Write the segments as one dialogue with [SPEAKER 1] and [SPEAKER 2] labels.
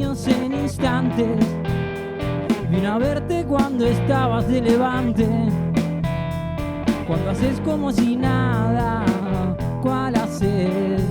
[SPEAKER 1] sueños en instantes. Vine a verte cuando estabas de levante, cuando haces como si nada, ¿cuál haces?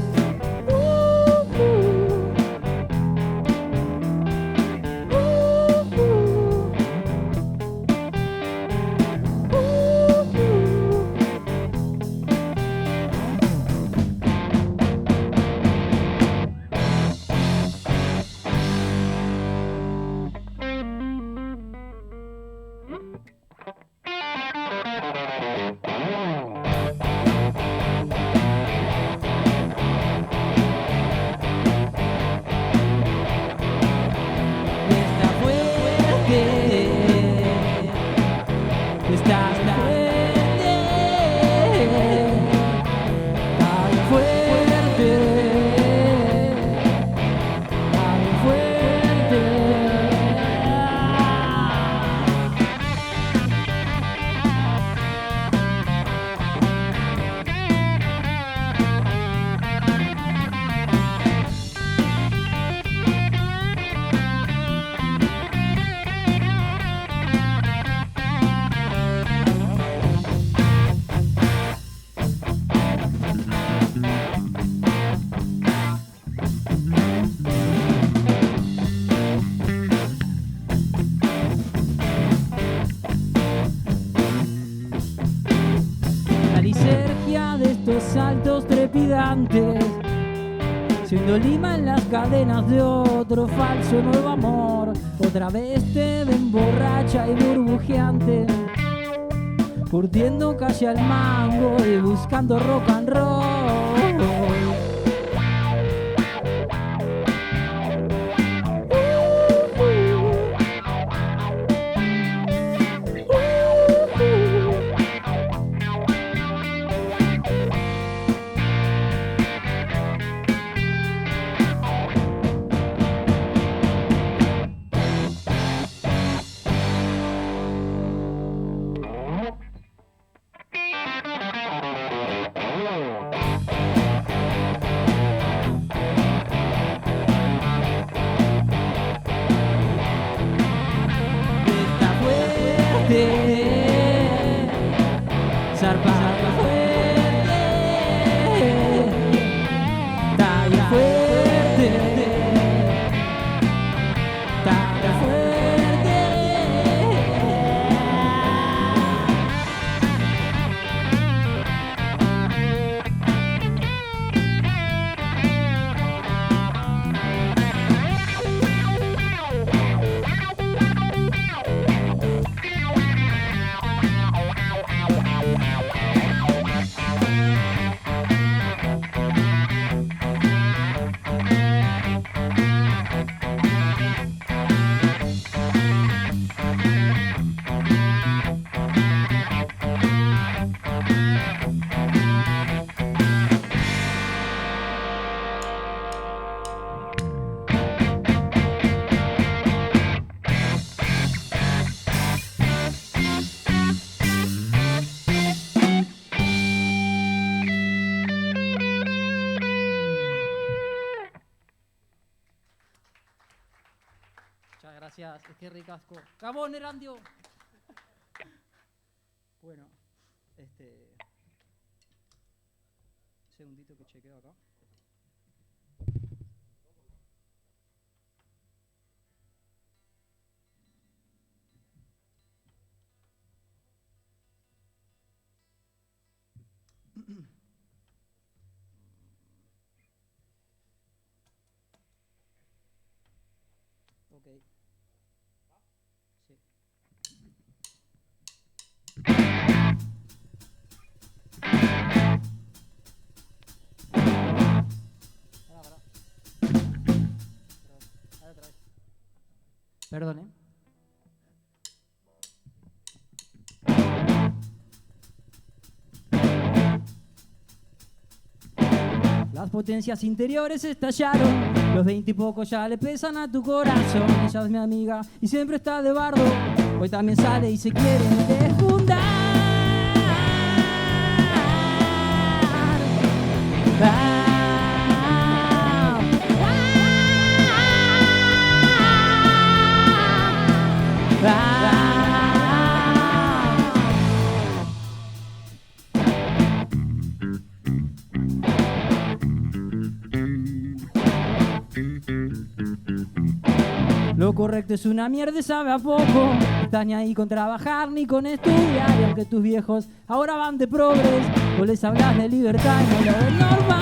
[SPEAKER 1] Saltos trepidantes, siendo lima en las cadenas de otro falso nuevo amor. Otra vez te ven borracha y burbujeante, curtiendo casi al mango y buscando rock and roll. Gracias, qué ricasco. Gabón, Erandio. Bueno, segundito que chequeo acá. Ok. Sí. Perdón, ¿eh? Las potencias interiores estallaron, los 20 y pocos ya le pesan a tu corazón. Ella es mi amiga y siempre está de bardo, hoy también sale y se quiere desfundar. Lo correcto es una mierda y sabe a poco. No estás ni ahí con trabajar ni con estudiar. Y aunque tus viejos ahora van de progres, vos les hablas de libertad y no lo ves normal.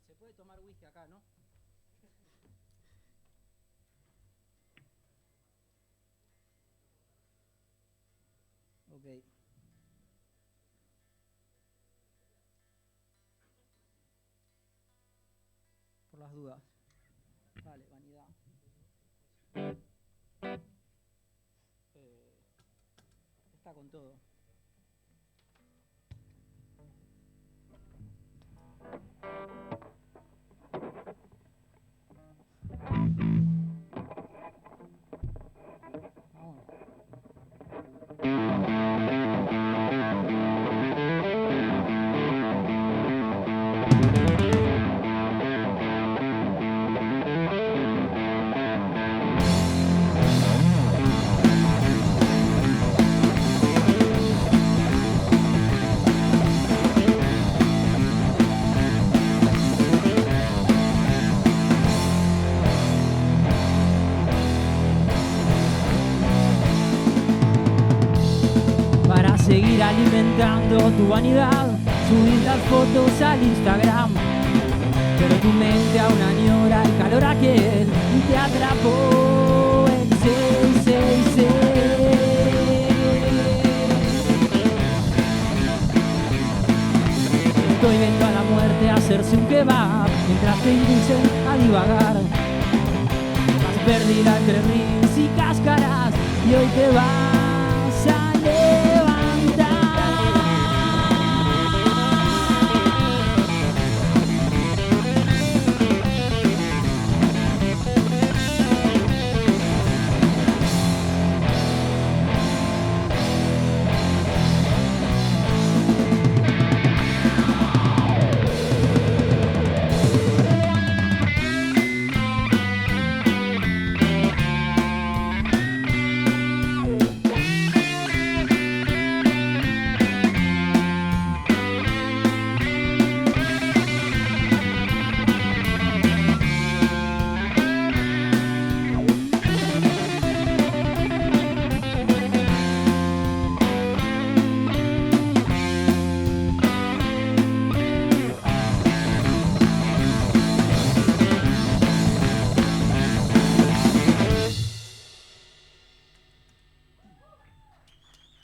[SPEAKER 1] Se puede tomar whisky acá, ¿no? Ok. Por las dudas. Vale, vanidad. Está con todo. Para seguir alimentando tu vanidad, subir las fotos al Instagram. Pero tu mente aún añora el calor aquel y te atrapó el 666. Estoy viendo a la muerte hacerse un kebab mientras te inducen a divagar. Has perdido entre reels y cáscaras y hoy te vas a levantar.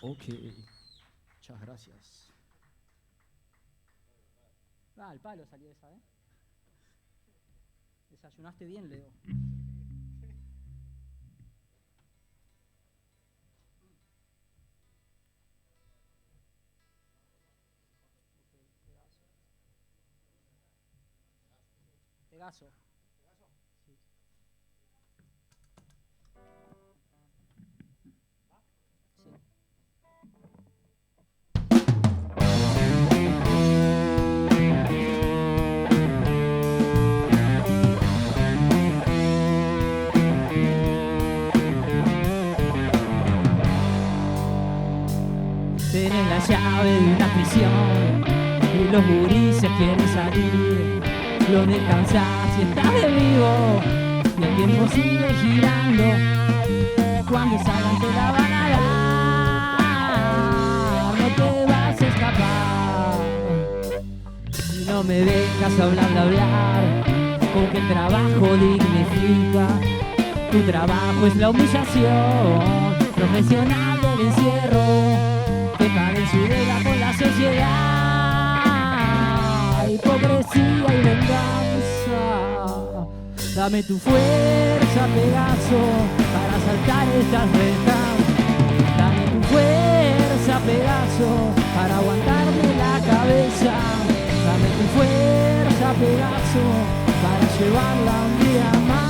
[SPEAKER 1] Ok, muchas gracias. Ah, el palo salió esa, ¿eh? Desayunaste bien, Leo. Pegaso. Sí. tiene la llave de una prisión y los gurises quieren salir. Lo descansás y estás de vivo y el tiempo sigue girando. Cuando salgan te la van a dar, no te vas a escapar. Y no me vengas a hablar, con que el trabajo dignifica. Tu trabajo es la humillación profesional del encierro, que paga su deuda con la sociedad. Hipocresía y venganza. Dame tu fuerza, Pegaso, para saltar estas rejas. Dame tu fuerza, Pegaso, para aguantarme la cabeza. Dame tu fuerza, Pegaso, para llevarla un día más.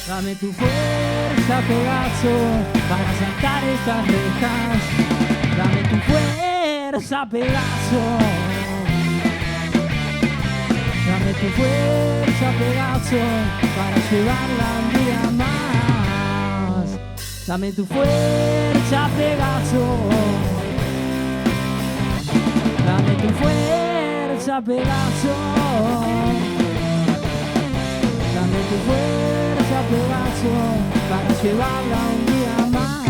[SPEAKER 1] Dame tu fuerza, Pegaso, para saltar estas rejas. Dame tu fuerza, Pegaso. Dame tu fuerza, Pegaso, para llevarla un día más. Dame tu fuerza, Pegaso. Dame tu fuerza, Pegaso. Dame tu fuerza, Pegaso, para llevarla un día más.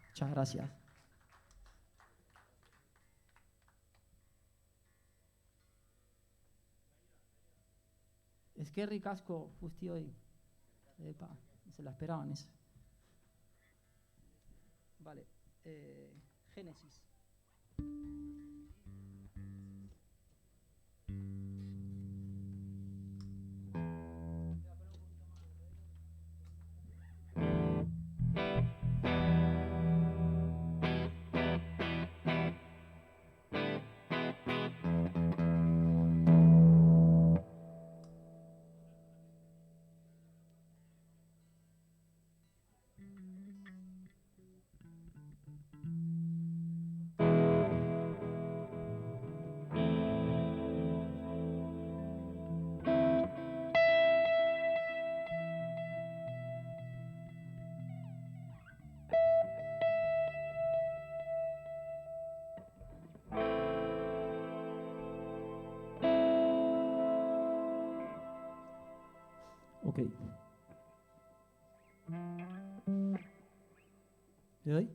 [SPEAKER 1] Muchas gracias. Es que ricasco justi hoy. Epa, se la esperaban eso. Vale. Génesis. Ok. ¿Le doy?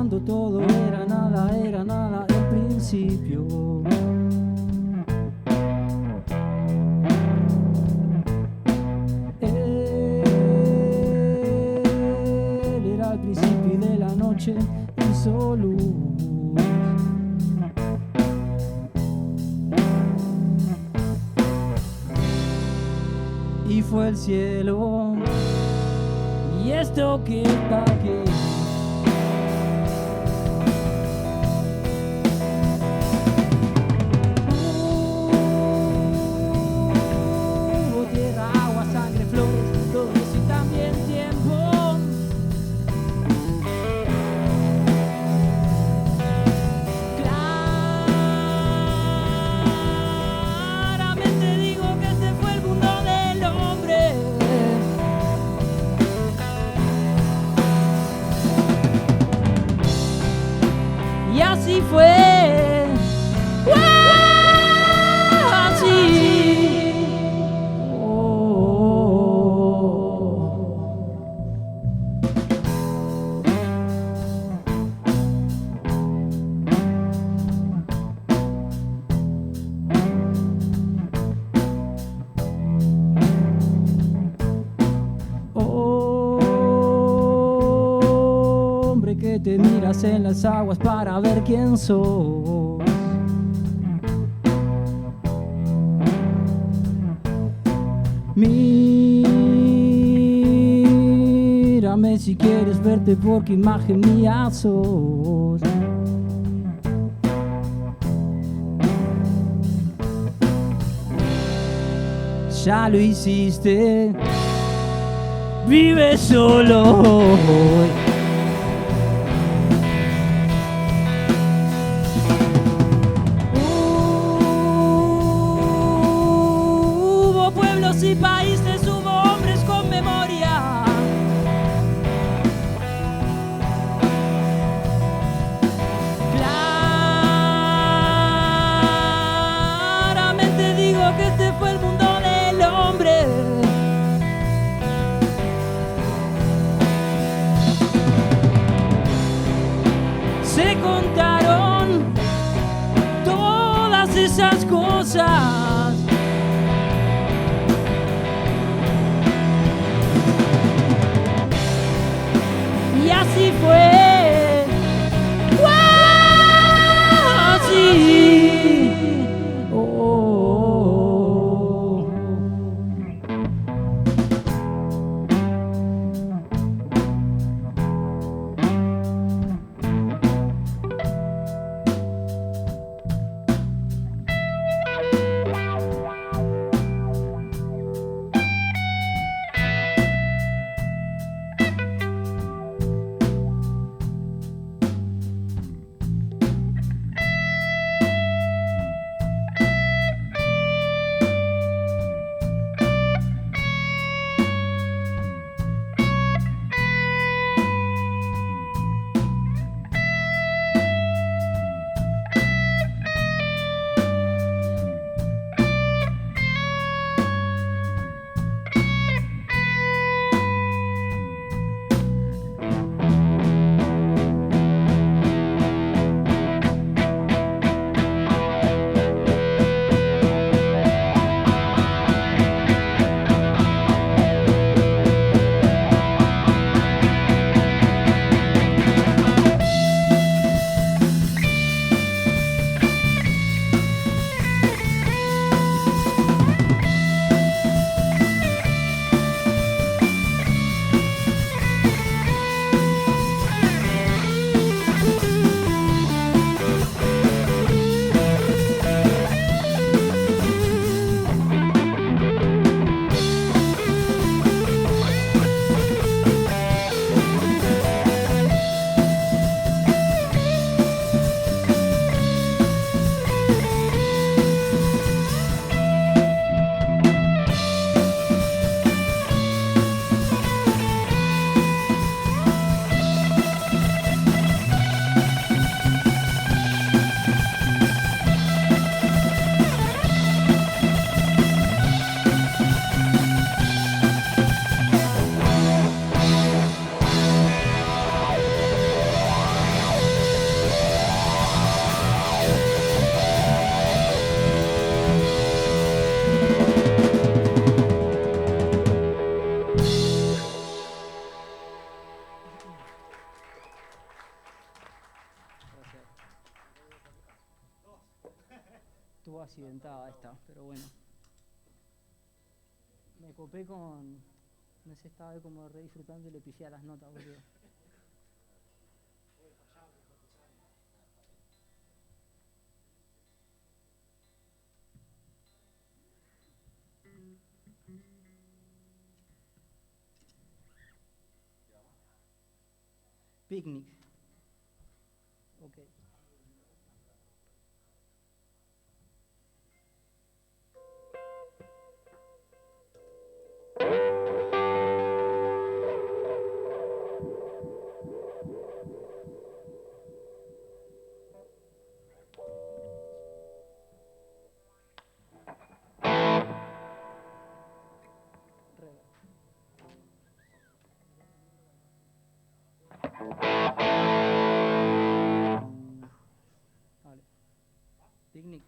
[SPEAKER 1] Cuando todo era nada en principio. Él era el principio de la noche y solo y fue el cielo ¿Y esto qué pa' qué? Hubo tierra, agua, sangre, flores, todo eso y también tiempo. Claramente digo que este fue el mundo del hombre. Y así fue, así. Hombre que te miras en las aguas para ver quién sos. Mírame si quieres verte porque imagen mía sos. Ya lo hiciste, vive solo hoy. Hubo pueblos y países, hubo hombres con memoria. Claramente digo que este fue el mundo del hombre. Se contaron todas esas cosas. Y así fue, así. Estuvo accidentada esta, pero bueno. Me copé con No sé, estaba como re disfrutando y le pifié a las notas, boludo. Picnic. Ok. Vale. Picnic.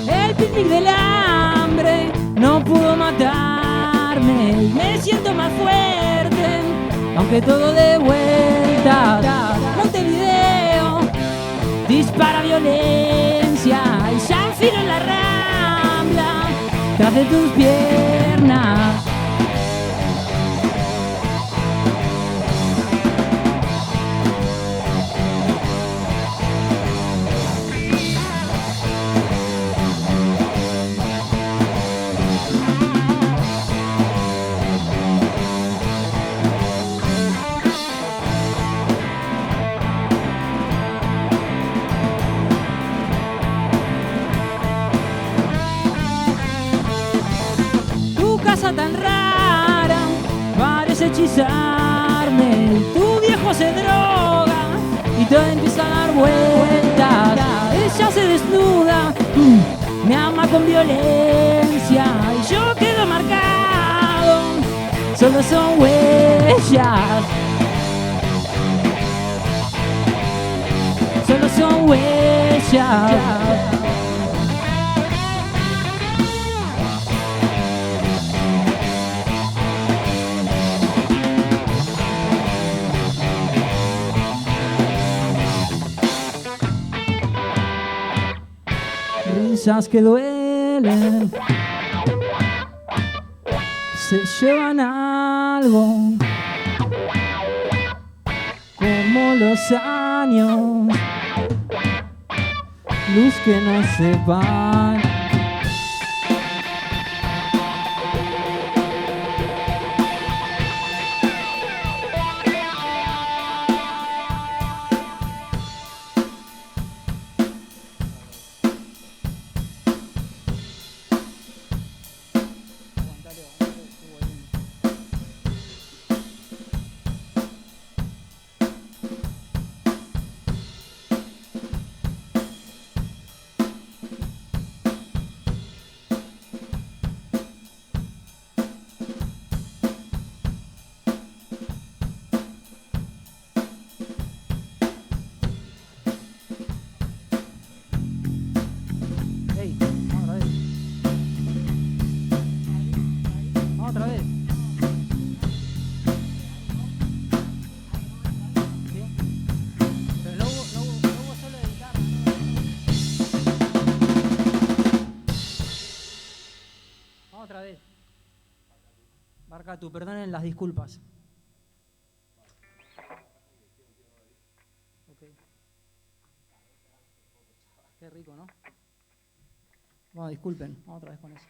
[SPEAKER 1] El picnic del hambre no pudo matarme y me siento más fuerte, aunque todo de vuelta. Montevideo dispara violencia y ya enfilo en la rambla tras de tus piernas. Tan rara, parece hechizarme. Tu viejo se droga y todo empieza a dar vueltas. Ella se desnuda, me ama con violencia y yo quedo marcado. Solo son huellas. Solo son huellas. Risas que duelen, se llevan algo, como los años, luz que no se va. Otra vez. Barcatu, perdonen las disculpas. Okay. Qué rico, ¿no? Bueno, disculpen, vamos otra vez con eso.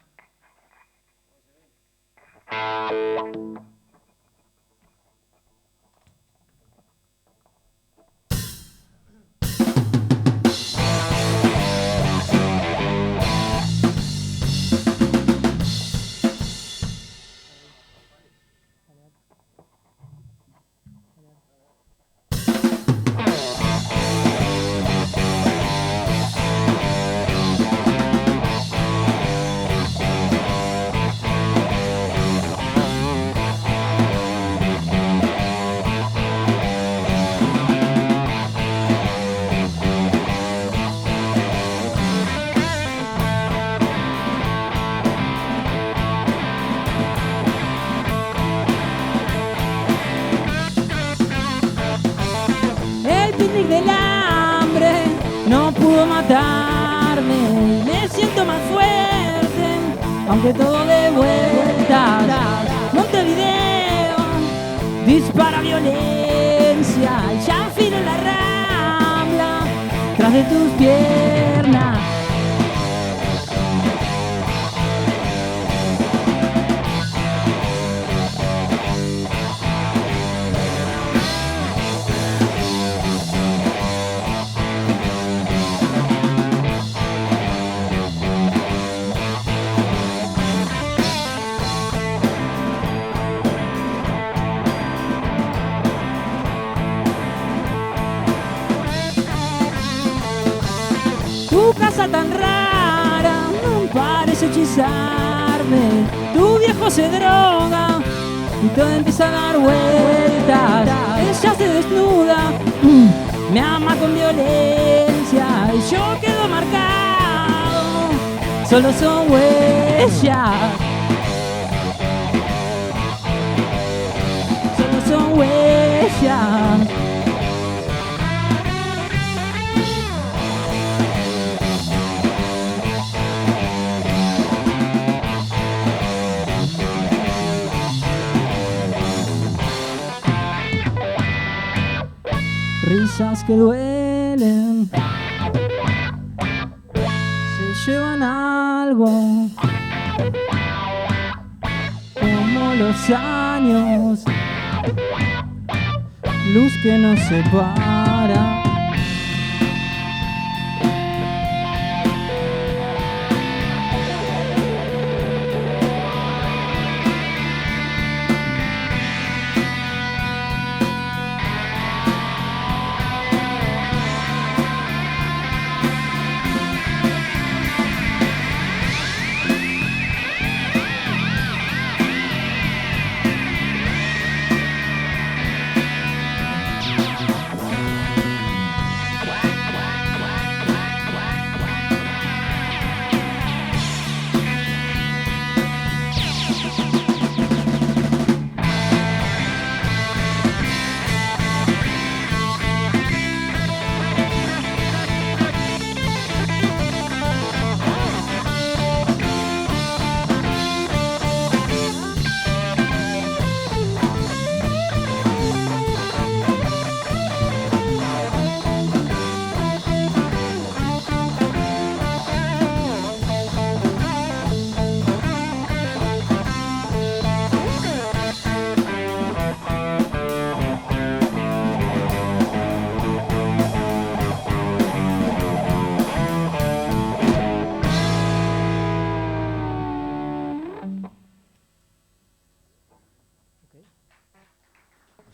[SPEAKER 1] aunque todo de vueltas. Montevideo dispara violencia, ya afilo en la Rambla, tras de tus piernas. Tu casa tan rara no parece hechizarme. Tu viejo se droga y todo empieza a dar vueltas. Ella se desnuda, me ama con violencia y yo quedo marcado. Solo son huellas. Solo son huellas. Risas que duelen, se llevan algo, como los años, luz que nos separa.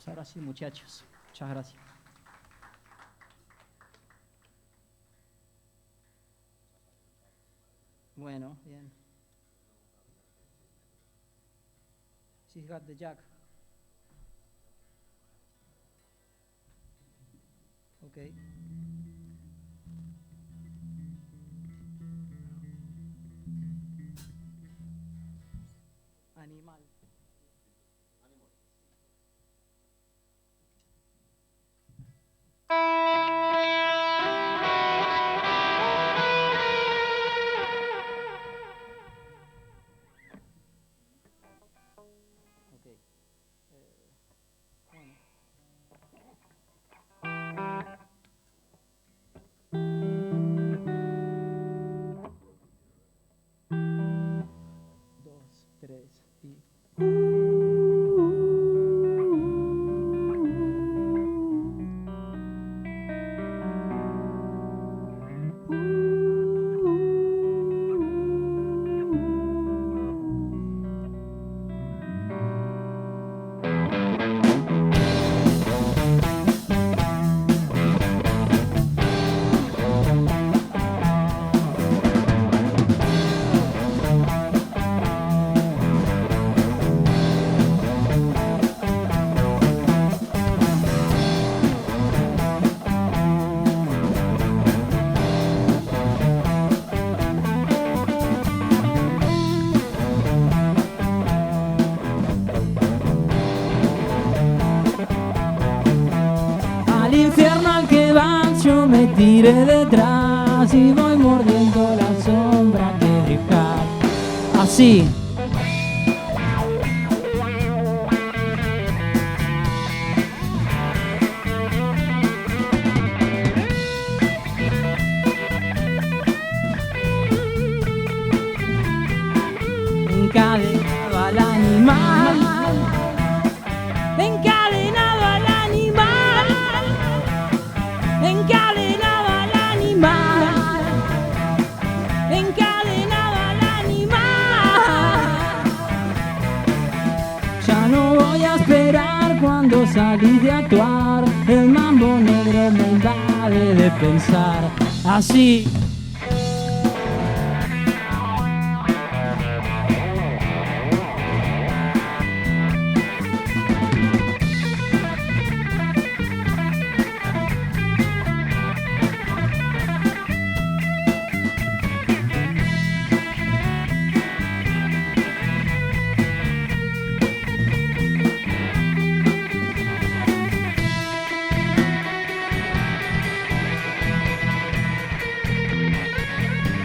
[SPEAKER 1] Ahora sí, muchachos. Muchas gracias. Bueno, bien. She's got the jack. Okay. Animal. Yo me tiré detrás y voy mordiendo la sombra que dejas. Así. Encadenado al animal, encadenado al animal, encadenado al animal, encadenado al animal. Ya no voy a esperar cuando salí de actuar, el mambo negro me invade de pensar así.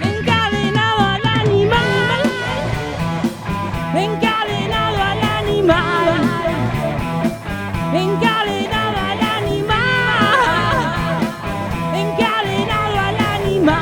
[SPEAKER 1] Encadenado al animal, encadenado al animal, encadenado al animal, encadenado al animal.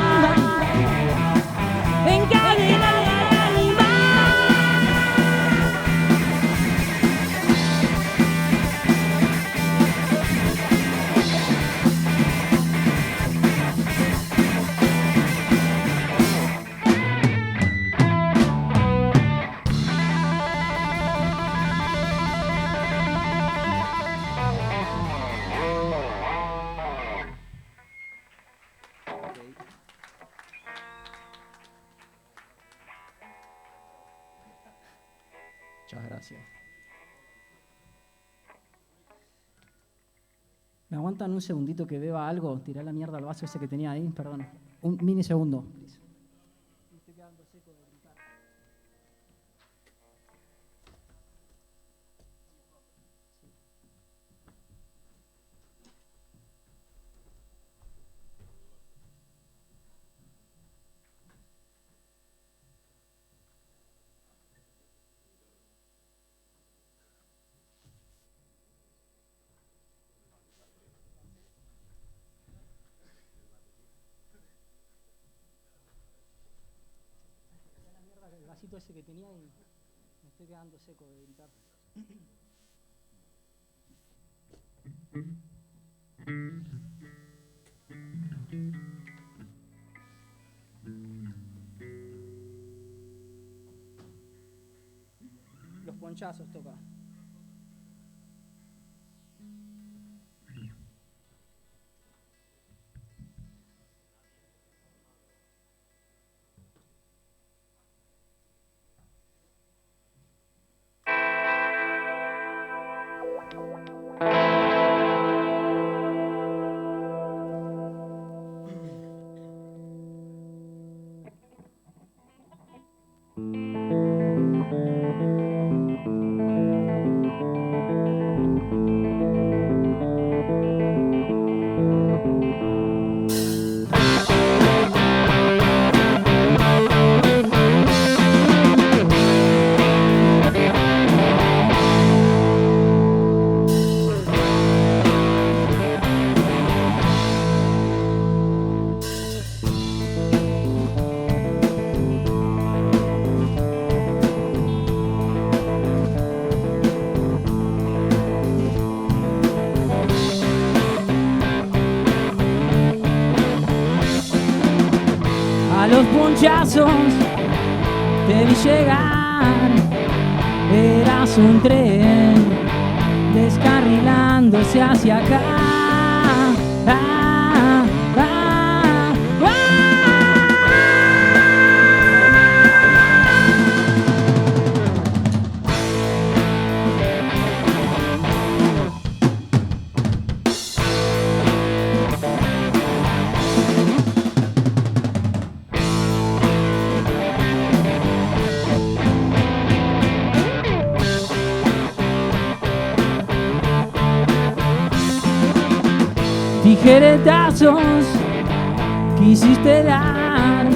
[SPEAKER 1] Muchas gracias. ¿Me aguantan un segundito que beba algo? Tirá la mierda al vaso ese que tenía ahí, perdón. Un minisegundo. Me estoy quedando seco de gritar. El vasito ese que tenía y me estoy quedando seco de gritar. Los ponchazos toca. A los ponchazos te vi llegar, eras un tren descarrilándose hacia acá. Tijeretazos quisiste dar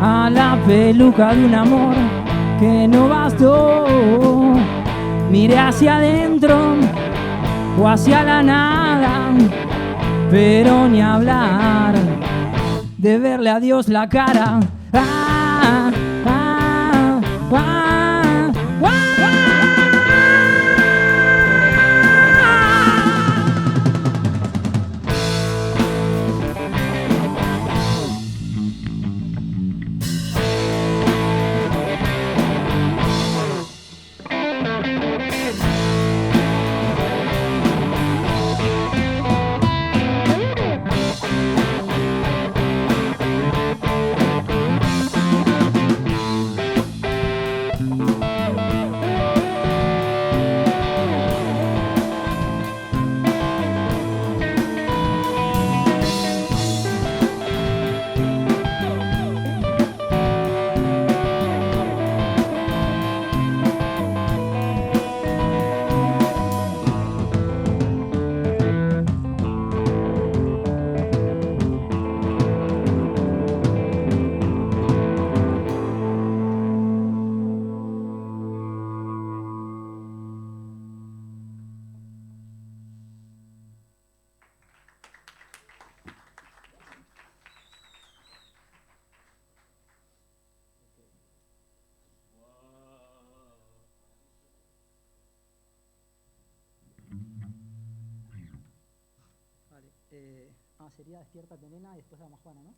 [SPEAKER 1] a la peluca de un amor que no bastó. Miré hacia adentro o hacia la nada, pero ni hablar de verle a Dios la cara. Ah, ah, ah, ah. Sería Despiértate Nena y después vamos Juana, ¿no?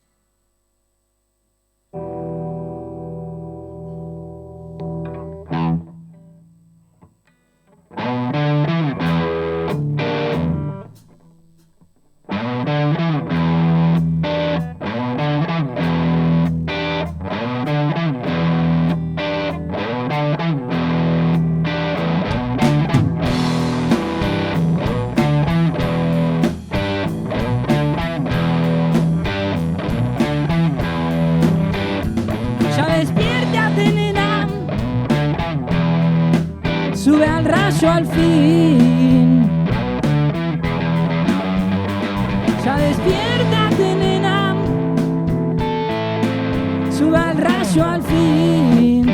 [SPEAKER 1] Sube al rayo al fin. Ya despiértate, nena. Sube al rayo al fin.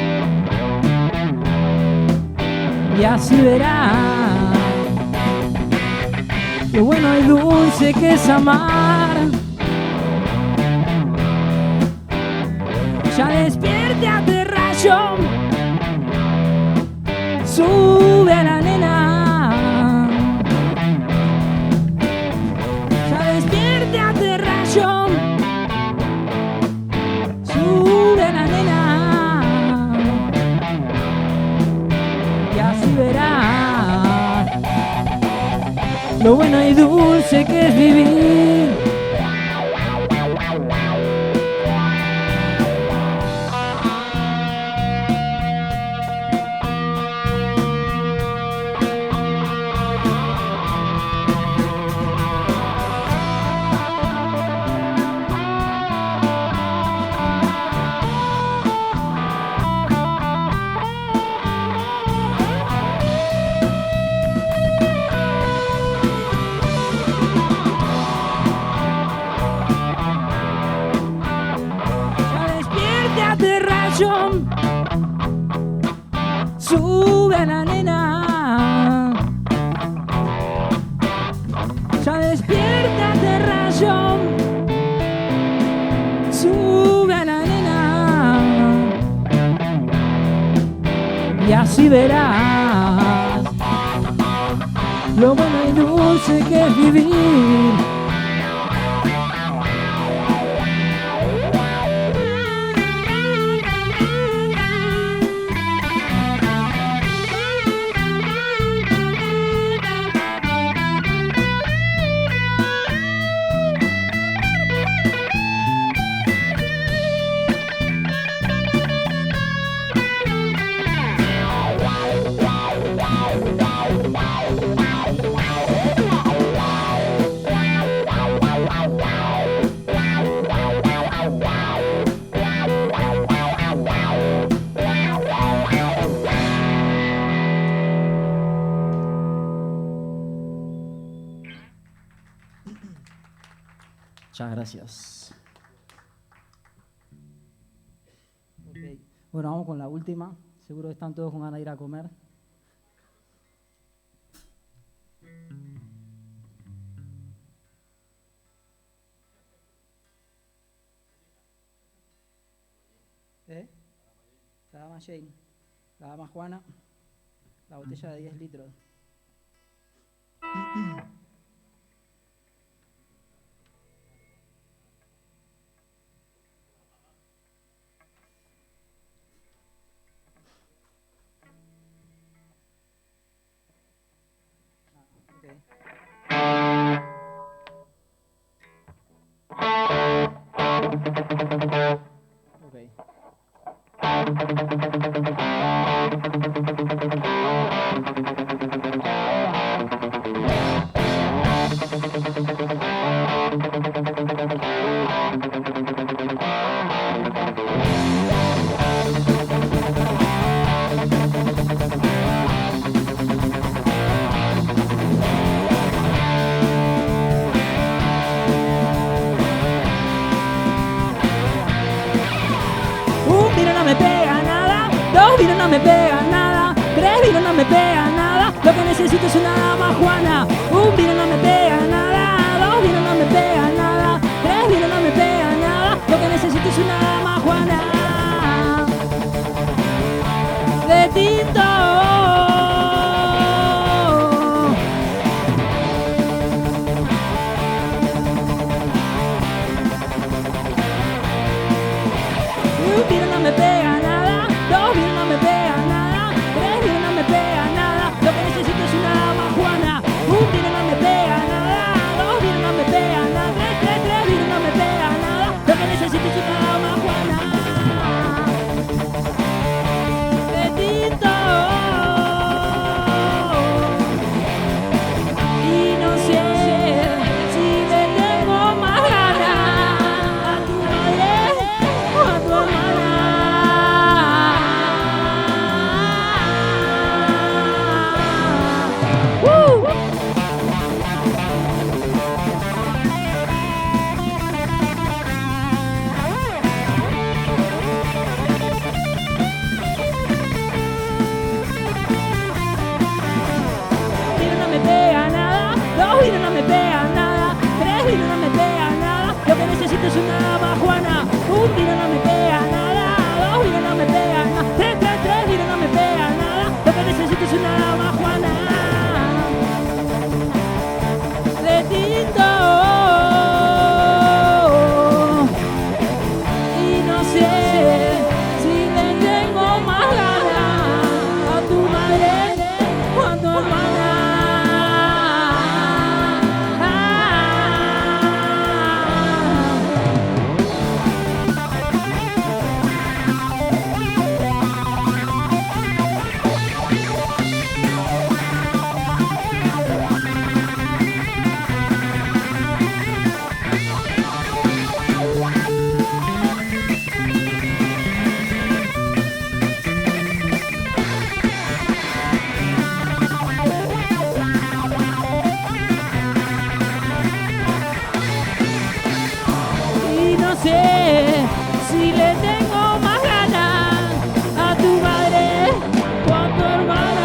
[SPEAKER 1] Y así verás lo bueno y dulce que es amar. Ya despiértate, rayo. Sube a la nena. Ya despiértate, rayo. Sube a la nena. Y así verás lo bueno y dulce que es vivir. Sube a la nena. Ya despiértate, rayo. Sube a la nena. Y así verás lo bueno y dulce que es vivir. Muchas gracias. Okay. Bueno, vamos con la última. Seguro que están todos con ganas de ir a comer. La dama Jane, la dama Juana, la botella de 10 litros. Me pega nada, 2 vinos no me pega nada, 3 vinos no me pega nada, lo que necesito es una dama Juana. 1 vino no me pega nada, 2 vinos no me pega nada, 3 vinos no me pega nada, lo que necesito es una dama Juana. De tinto. No me pega nada, 2 vinos no me pega nada, 3 vinos no me pega nada, lo que necesito es una dama Juana. 1 vino no me pega nada, 2 vinos no me pega nada, 3 vinos no me pega nada, lo que necesito es una dama Juana. De tinto. Y no sé si le tengo más ganas a tu madre o a tu hermana. Vino no me pega nada, 3 vinos no me pega nada, lo que necesito es una dama Juana. 1 vino no me pega nada, 2 vinos no me pega nada, 3 vinos no me pega nada, lo que necesito es una dama Juana. De tinto. Y no sé si le tengo más ganas a tu madre o a tu hermana. No sé si le tengo más ganas a tu madre o a tu hermana.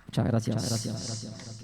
[SPEAKER 1] Muchas gracias.